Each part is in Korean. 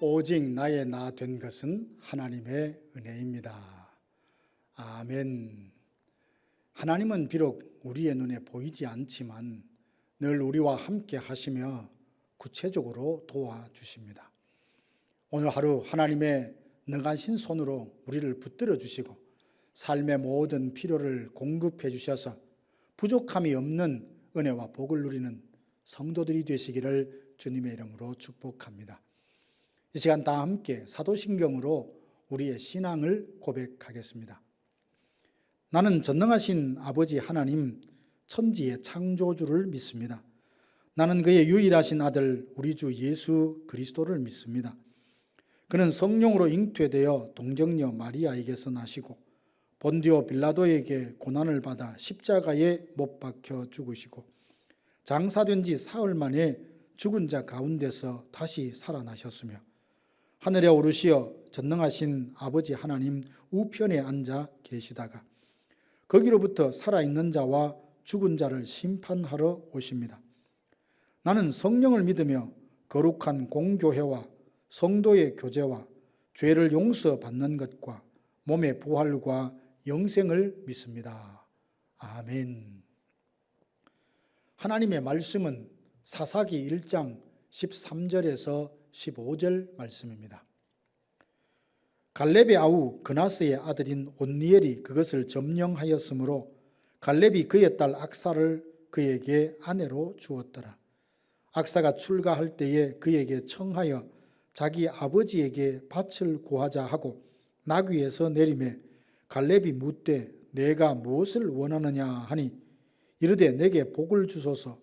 오직 나의 나 된 것은 하나님의 은혜입니다. 아멘. 하나님은 비록 우리의 눈에 보이지 않지만 늘 우리와 함께 하시며 구체적으로 도와주십니다. 오늘 하루 하나님의 능하신 손으로 우리를 붙들어 주시고 삶의 모든 필요를 공급해 주셔서 부족함이 없는 은혜와 복을 누리는 성도들이 되시기를 주님의 이름으로 축복합니다. 이 시간 다 함께 사도신경으로 우리의 신앙을 고백하겠습니다. 나는 전능하신 아버지 하나님 천지의 창조주를 믿습니다. 나는 그의 유일하신 아들 우리 주 예수 그리스도를 믿습니다. 그는 성령으로 잉태되어 동정녀 마리아에게서 나시고 본디오 빌라도에게 고난을 받아 십자가에 못 박혀 죽으시고 장사된 지 사흘 만에 죽은 자 가운데서 다시 살아나셨으며 하늘에 오르시어 전능하신 아버지 하나님 우편에 앉아 계시다가 거기로부터 살아있는 자와 죽은 자를 심판하러 오십니다. 나는 성령을 믿으며 거룩한 공교회와 성도의 교제와 죄를 용서받는 것과 몸의 부활과 영생을 믿습니다. 아멘. 하나님의 말씀은 사사기 1장 13절에서 15절 말씀입니다. 갈렙의 아우 그나스의 아들인 온니엘이 그것을 점령하였으므로 갈렙이 그의 딸 악사를 그에게 아내로 주었더라. 악사가 출가할 때에 그에게 청하여 자기 아버지에게 밭을 구하자 하고 나귀에서 내리매 갈렙이 묻되 내가 무엇을 원하느냐 하니 이르되 내게 복을 주소서.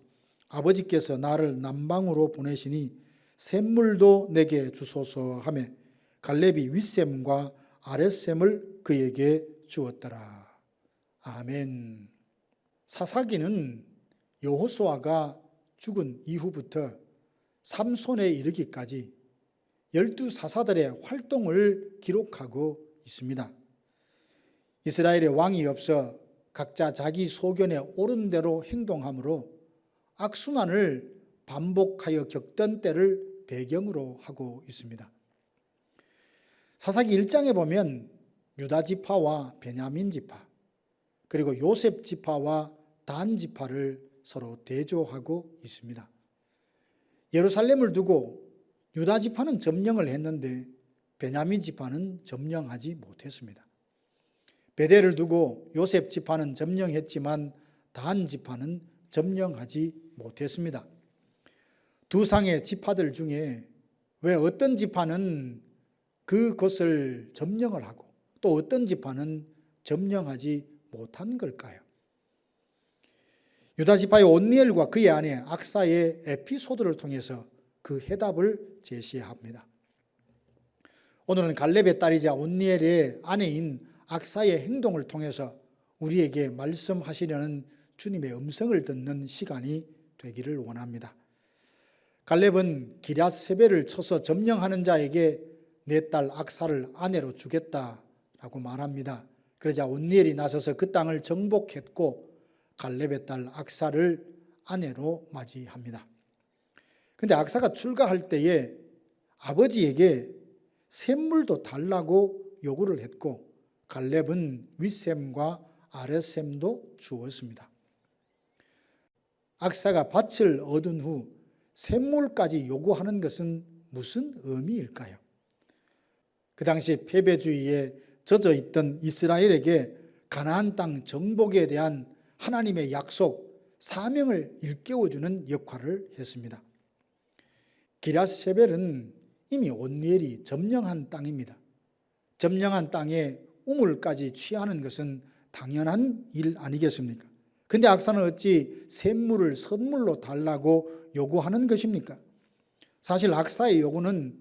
아버지께서 나를 남방으로 보내시니 샘물도 내게 주소서 하며 갈렙이 윗샘과 아랫샘을 그에게 주었더라. 아멘. 사사기는 여호수아가 죽은 이후부터 삼손에 이르기까지 12사사들의 활동을 기록하고 있습니다. 이스라엘의 왕이 없어 각자 자기 소견에 옳은 대로 행동함으로 악순환을 반복하여 겪던 때를 배경으로 하고 있습니다. 사사기 1장에 보면 유다 지파와 베냐민 지파 그리고 요셉 지파와 단 지파를 서로 대조하고 있습니다. 예루살렘을 두고 유다 지파는 점령을 했는데 베냐민 지파는 점령하지 못했습니다. 베델을 두고 요셉 지파는 점령했지만 단 지파는 점령하지 못했습니다. 두 상의 지파들 중에 왜 어떤 지파는 그것을 점령을 하고 또 어떤 지파는 점령하지 못한 걸까요? 유다 지파의 온니엘과 그의 아내 악사의 에피소드를 통해서 그 해답을 제시합니다. 오늘은 갈렙의 딸이자 온니엘의 아내인 악사의 행동을 통해서 우리에게 말씀하시려는 주님의 음성을 듣는 시간이 되기를 원합니다. 갈렙은 기럇세벨을 쳐서 점령하는 자에게 내 딸 악사를 아내로 주겠다라고 말합니다. 그러자 온니엘이 나서서 그 땅을 정복했고 갈렙의 딸 악사를 아내로 맞이합니다. 그런데 악사가 출가할 때에 아버지에게 샘물도 달라고 요구를 했고 갈렙은 윗샘과 아랫샘도 주었습니다. 악사가 밭을 얻은 후 샘물까지 요구하는 것은 무슨 의미일까요? 그 당시 패배주의에 젖어 있던 이스라엘에게 가나안 땅 정복에 대한 하나님의 약속, 사명을 일깨워주는 역할을 했습니다. 기럇세벨은 이미 온니엘이 점령한 땅입니다. 점령한 땅에 우물까지 취하는 것은 당연한 일 아니겠습니까? 근데 악사는 어찌 샘물을 선물로 달라고 요구하는 것입니까? 사실 악사의 요구는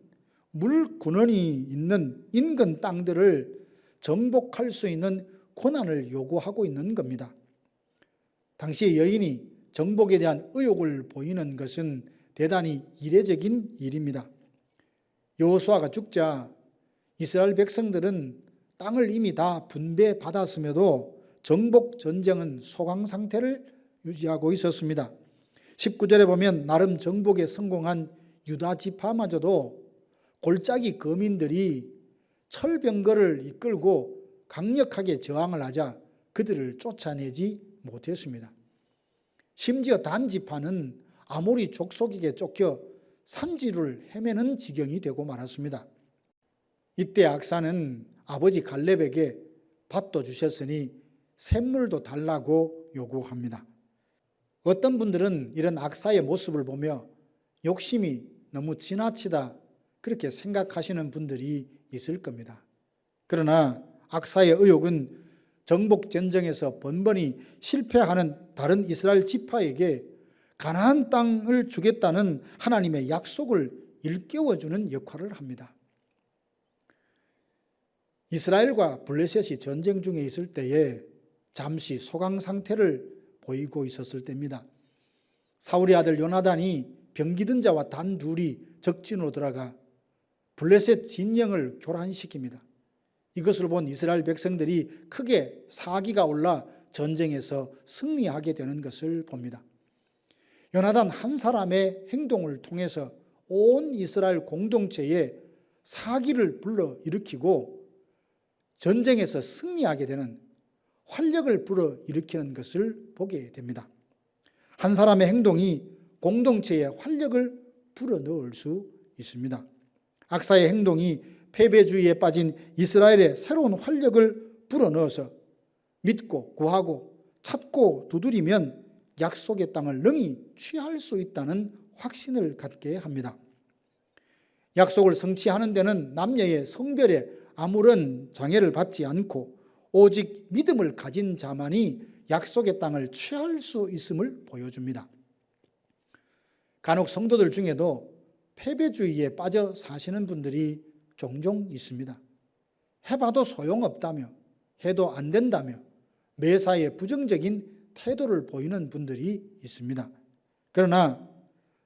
물 근원이 있는 인근 땅들을 정복할 수 있는 권한을 요구하고 있는 겁니다. 당시 여인이 정복에 대한 의욕을 보이는 것은 대단히 이례적인 일입니다. 여호수아가 죽자 이스라엘 백성들은 땅을 이미 다 분배받았음에도 정복 전쟁은 소강 상태를 유지하고 있었습니다. 19절에 보면 나름 정복에 성공한 유다 지파마저도 골짜기 거민들이 철병거를 이끌고 강력하게 저항을 하자 그들을 쫓아내지 못했습니다. 심지어 단지파는 아모리 족속에게 쫓겨 산지를 헤매는 지경이 되고 말았습니다. 이때 악사는 아버지 갈렙에게 밭도 주셨으니 샘물도 달라고 요구합니다. 어떤 분들은 이런 악사의 모습을 보며 욕심이 너무 지나치다 그렇게 생각하시는 분들이 있을 겁니다. 그러나 악사의 의혹은 정복 전쟁에서 번번이 실패하는 다른 이스라엘 지파에게 가나안 땅을 주겠다는 하나님의 약속을 일깨워주는 역할을 합니다. 이스라엘과 블레셋이 전쟁 중에 있을 때에 잠시 소강 상태를 보이고 있었을 때입니다. 사울의 아들 요나단이 병기든 자와 단둘이 적진으로 들어가 블레셋 진영을 교란시킵니다. 이것을 본 이스라엘 백성들이 크게 사기가 올라 전쟁에서 승리하게 되는 것을 봅니다. 요나단 한 사람의 행동을 통해서 온 이스라엘 공동체에 사기를 불러일으키고 전쟁에서 승리하게 되는 활력을 불어일으키는 것을 보게 됩니다. 한 사람의 행동이 공동체에 활력을 불어넣을 수 있습니다. 악사의 행동이 패배주의에 빠진 이스라엘에 새로운 활력을 불어넣어서 믿고 구하고 찾고 두드리면 약속의 땅을 능히 취할 수 있다는 확신을 갖게 합니다. 약속을 성취하는 데는 남녀의 성별에 아무런 장애를 받지 않고 오직 믿음을 가진 자만이 약속의 땅을 취할 수 있음을 보여줍니다. 간혹 성도들 중에도 패배주의에 빠져 사시는 분들이 종종 있습니다. 해봐도 소용없다며 해도 안 된다며 매사에 부정적인 태도를 보이는 분들이 있습니다. 그러나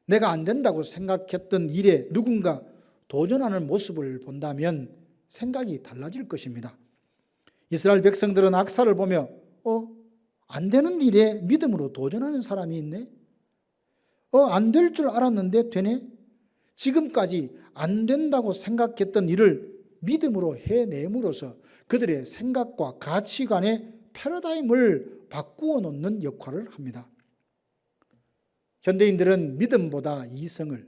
내가 안 된다고 생각했던 일에 누군가 도전하는 모습을 본다면 생각이 달라질 것입니다. 이스라엘 백성들은 악사를 보며 안 되는 일에 믿음으로 도전하는 사람이 있네? 안 될 줄 알았는데 되네? 지금까지 안 된다고 생각했던 일을 믿음으로 해냄으로써 그들의 생각과 가치관의 패러다임을 바꾸어 놓는 역할을 합니다. 현대인들은 믿음보다 이성을,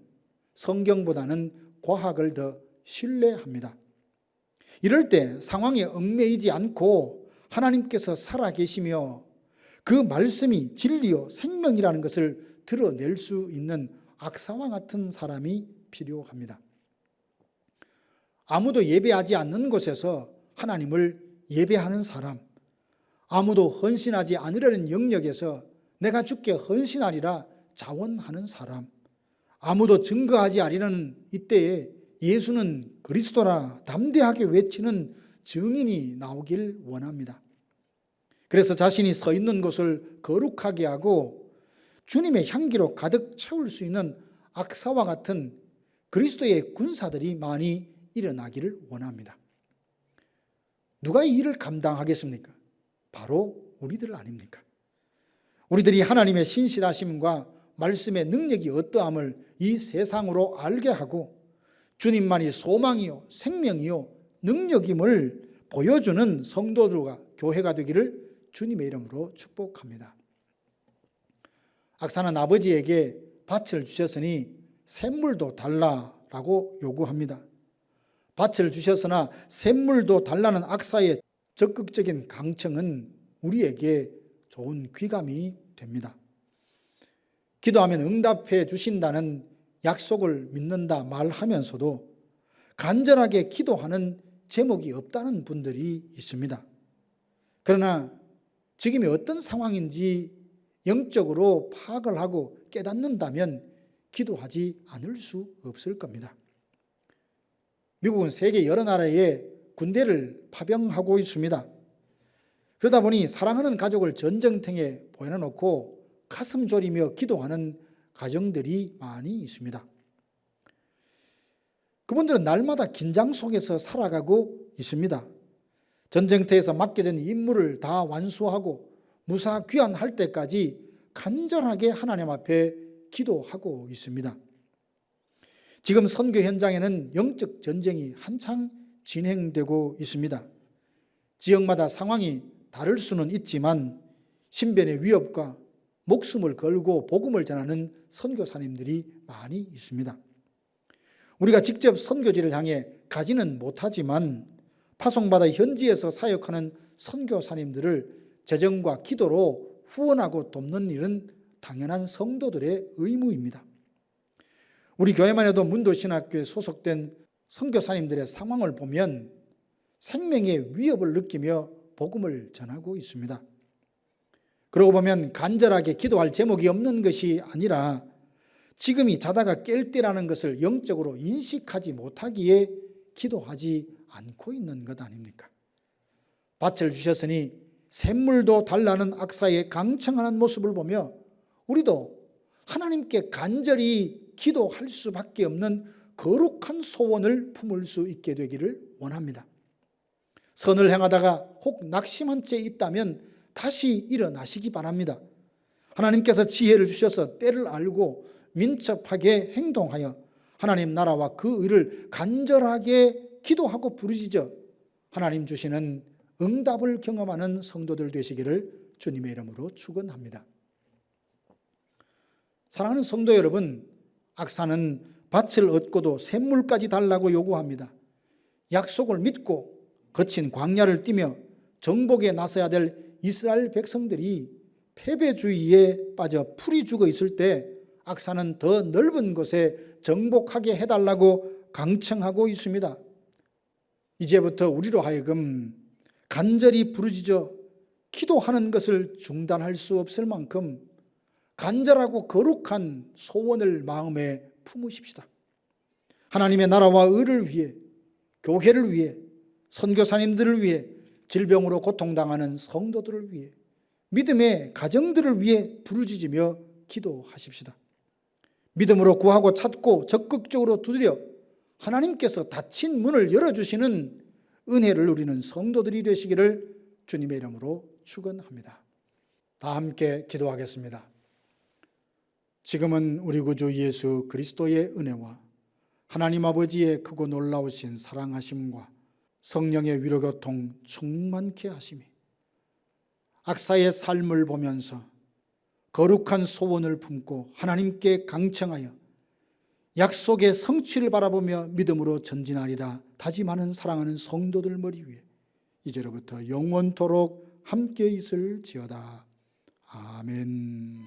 성경보다는 과학을 더 신뢰합니다. 이럴 때 상황에 얽매이지 않고 하나님께서 살아계시며 그 말씀이 진리요 생명이라는 것을 드러낼 수 있는 악사와 같은 사람이 필요합니다. 아무도 예배하지 않는 곳에서 하나님을 예배하는 사람, 아무도 헌신하지 않으려는 영역에서 내가 주께 헌신하리라 자원하는 사람, 아무도 증거하지 않으려는 이때에 예수는 그리스도라 담대하게 외치는 증인이 나오길 원합니다. 그래서 자신이 서 있는 곳을 거룩하게 하고 주님의 향기로 가득 채울 수 있는 악사와 같은 그리스도의 군사들이 많이 일어나기를 원합니다. 누가 이 일을 감당하겠습니까? 바로 우리들 아닙니까? 우리들이 하나님의 신실하심과 말씀의 능력이 어떠함을 이 세상으로 알게 하고 주님만이 소망이요 생명이요 능력임을 보여주는 성도들과 교회가 되기를 주님의 이름으로 축복합니다. 악사는 아버지에게 밭을 주셨으니 샘물도 달라라고 요구합니다. 밭을 주셨으나 샘물도 달라는 악사의 적극적인 강청은 우리에게 좋은 귀감이 됩니다. 기도하면 응답해 주신다는 약속을 믿는다 말하면서도 간절하게 기도하는 제목이 없다는 분들이 있습니다. 그러나 지금이 어떤 상황인지 영적으로 파악을 하고 깨닫는다면 기도하지 않을 수 없을 겁니다. 미국은 세계 여러 나라에 군대를 파병하고 있습니다. 그러다 보니 사랑하는 가족을 전쟁터에 보내놓고 가슴 졸이며 기도하는 가정들이 많이 있습니다. 그분들은 날마다 긴장 속에서 살아가고 있습니다. 전쟁터에서 맡겨진 임무를 다 완수하고 무사 귀환할 때까지 간절하게 하나님 앞에 기도하고 있습니다. 지금 선교 현장에는 영적 전쟁이 한창 진행되고 있습니다. 지역마다 상황이 다를 수는 있지만 신변의 위협과 목숨을 걸고 복음을 전하는 선교사님들이 많이 있습니다. 우리가 직접 선교지를 향해 가지는 못하지만 파송받아 현지에서 사역하는 선교사님들을 재정과 기도로 후원하고 돕는 일은 당연한 성도들의 의무입니다. 우리 교회만 해도 문도신학교에 소속된 선교사님들의 상황을 보면 생명의 위협을 느끼며 복음을 전하고 있습니다. 그러고 보면 간절하게 기도할 제목이 없는 것이 아니라 지금이 자다가 깰 때라는 것을 영적으로 인식하지 못하기에 기도하지 않고 있는 것 아닙니까? 밭을 주셨으니 샘물도 달라는 악사의 강청하는 모습을 보며 우리도 하나님께 간절히 기도할 수밖에 없는 거룩한 소원을 품을 수 있게 되기를 원합니다. 선을 행하다가 혹 낙심한 채 있다면 다시 일어나시기 바랍니다. 하나님께서 지혜를 주셔서 때를 알고 민첩하게 행동하여 하나님 나라와 그 의를 간절하게 기도하고 부르짖어 하나님 주시는 응답을 경험하는 성도들 되시기를 주님의 이름으로 축원합니다. 사랑하는 성도 여러분, 악사는 밭을 얻고도 샘물까지 달라고 요구합니다. 약속을 믿고 거친 광야를 뛰며 정복에 나서야 될 이스라엘 백성들이 패배주의에 빠져 풀이 죽어 있을 때 악사는 더 넓은 곳에 정복하게 해달라고 강청하고 있습니다. 이제부터 우리로 하여금 간절히 부르짖어 기도하는 것을 중단할 수 없을 만큼 간절하고 거룩한 소원을 마음에 품으십시다. 하나님의 나라와 의를 위해, 교회를 위해, 선교사님들을 위해, 질병으로 고통당하는 성도들을 위해, 믿음의 가정들을 위해 부르짖으며 기도하십시다. 믿음으로 구하고 찾고 적극적으로 두드려 하나님께서 닫힌 문을 열어주시는 은혜를 누리는 성도들이 되시기를 주님의 이름으로 축원합니다. 다 함께 기도하겠습니다. 지금은 우리 구주 예수 그리스도의 은혜와 하나님 아버지의 크고 놀라우신 사랑하심과 성령의 위로교통 충만케 하심이 악사의 삶을 보면서 거룩한 소원을 품고 하나님께 강청하여 약속의 성취를 바라보며 믿음으로 전진하리라 다짐하는 사랑하는 성도들 머리 위에 이제로부터 영원토록 함께 있을지어다. 아멘.